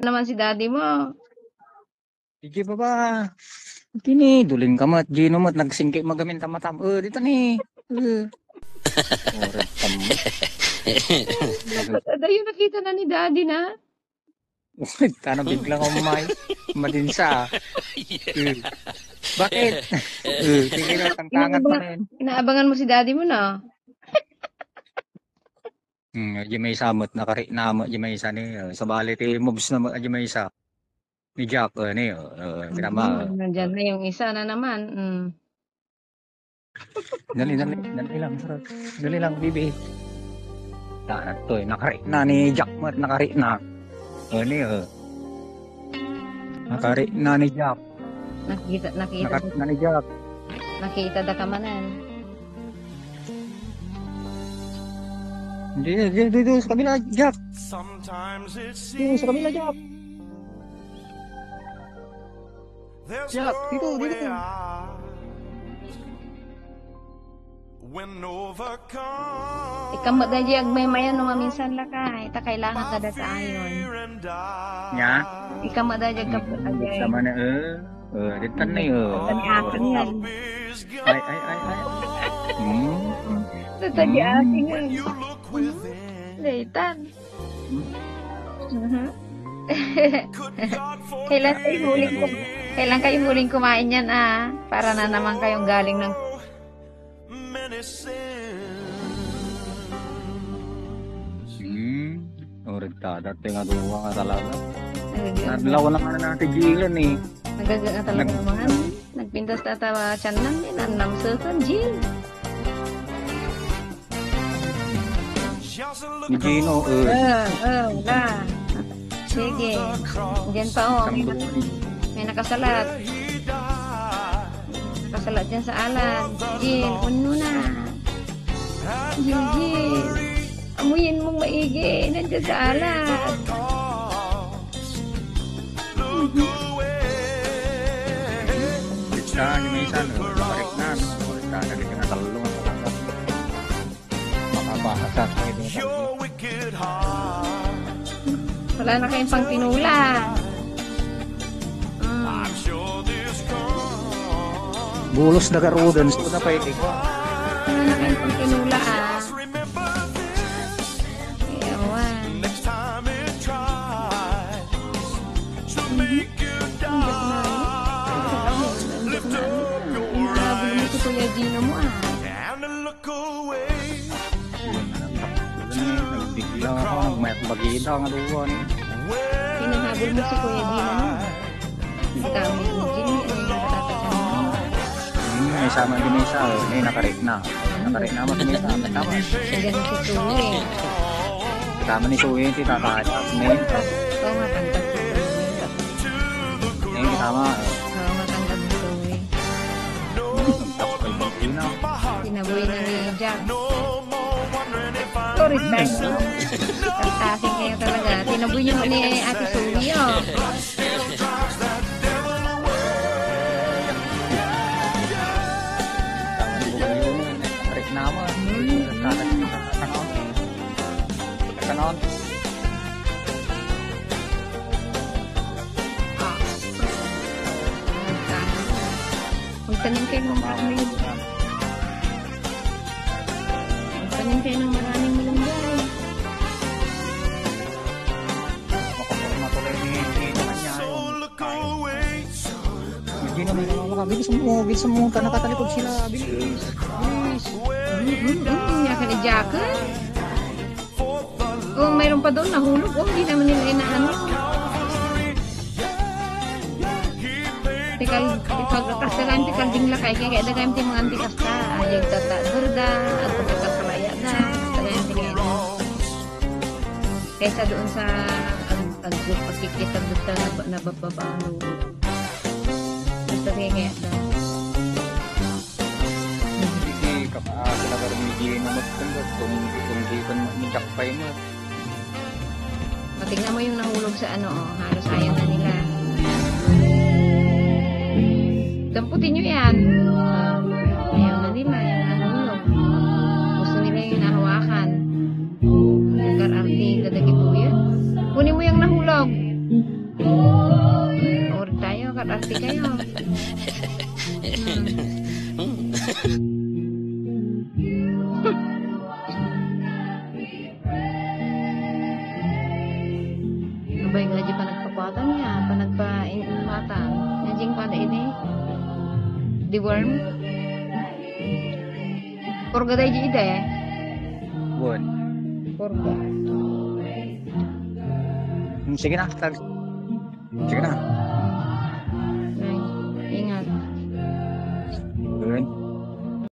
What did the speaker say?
naman si daddy mo. Sige ba? Kini duling kamat Gino mat nagsingkay magamin tamatam. Dito ni. Orat tamat. Ada yung nakita na ni daddy na. Tanong biglang umay. Madinsa. Bakit? Sige na tangtangan pa na yun. Inaabangan mo si daddy mo na. Di may samot nakari na di may isa ni sa bali ti moves na di may isa. Ni Jack ni kinama. Nandiyan na yung isa na naman. Dali lang sarap. Dali lang bibi. Tanat to nakari na ni Jack mat nakari na. Ni nakari na ni Jack. Nakita Nakari na ni Jack. nakita da kamanan. Dito sa kabila Jack. Dito sa kabila Jack. Jack, dito. Ikamot na diyag may mayan no maminsan lakay. Ta kailangan kada sa ayon. Nya? Ikamot na diyag kapot ajay. Sama na dito na Tani akin yan. Ay. Tani akin yan. Leitan. Kailan kayo huling kumain yan para na naman kayong galing ng Orientada, tinga duwa ka talaga. Nadlaw na ka na natin gilan eh. Nagaga talaga naman. Nagpintas na tawa tiyan lang din. Ang namsutan, Jill. Ni Gino, Wala. Sige. Diyan pa may nakasalat. Nakasalat dyan sa alat. Jill, puno na. Jill. Amuyin mong maigi. Nandiyan sa alat. Bisa ni Mesa balik na. Kita dari kena talong talaga. Makabasa sa ito. Wala na kayong pang tinula. Bulos na karudan sa na pwede ko. Wala na kayong pang tinula Ewan. Inahabol mo si Kuya Gino mo Nagbigla ako, nagmayat bagita nga doon. Hinahabol mo si Kuya Gino mo. Hindi kami ni Gino May sama din isa, nakarit na. Nakarit na mo din isa. Tama. Nandiyan si Suwi. Tama ni Suwi, si Tatayat. Oo, matangkad si Suwi. Tama. Oo, matangkad si Suwi. Sinaboy na ni Jack. Sorry, thanks. Tasing kayo talaga. Tinaboy niyo ni Ate Suwi, Kanon. Magtanim kayo ng maraming malunggay. Matuloy ni Gino kanya. Gino may bilis mo ka nakatalikod sila. Bilis. Yakan ni Jack. Oh, mayroon pa doon nahulog. Oh, hindi naman nila inaano. Pagkakas na lang, tikal ding lakay. Kaya dagayam ti mga antikas ta. Ayag tata durda. At pagkakakalaya na. Dagayam ti ngayon. Kaysa doon sa pagkikita doon na bababano. Basta kaya na. Hindi ka pa sila karamigin na magtanggap. Kung di ka magjakpay mo. Tingnan mo yung nahulog sa halos ayaw na nila. Damputin nyo yan. Ayaw na nila, yung nahulog. Gusto nila yung nahawakan. Nagkararting dadagi po yan. Kunin mo yung nahulog. arte kayo. Abay gaji pa nagpakuatan niya, pa nagpa-ingatan. Najing pa na ini. Di worm. Purga tayo di ide. Buwan. Purga. Sige na. Sige na.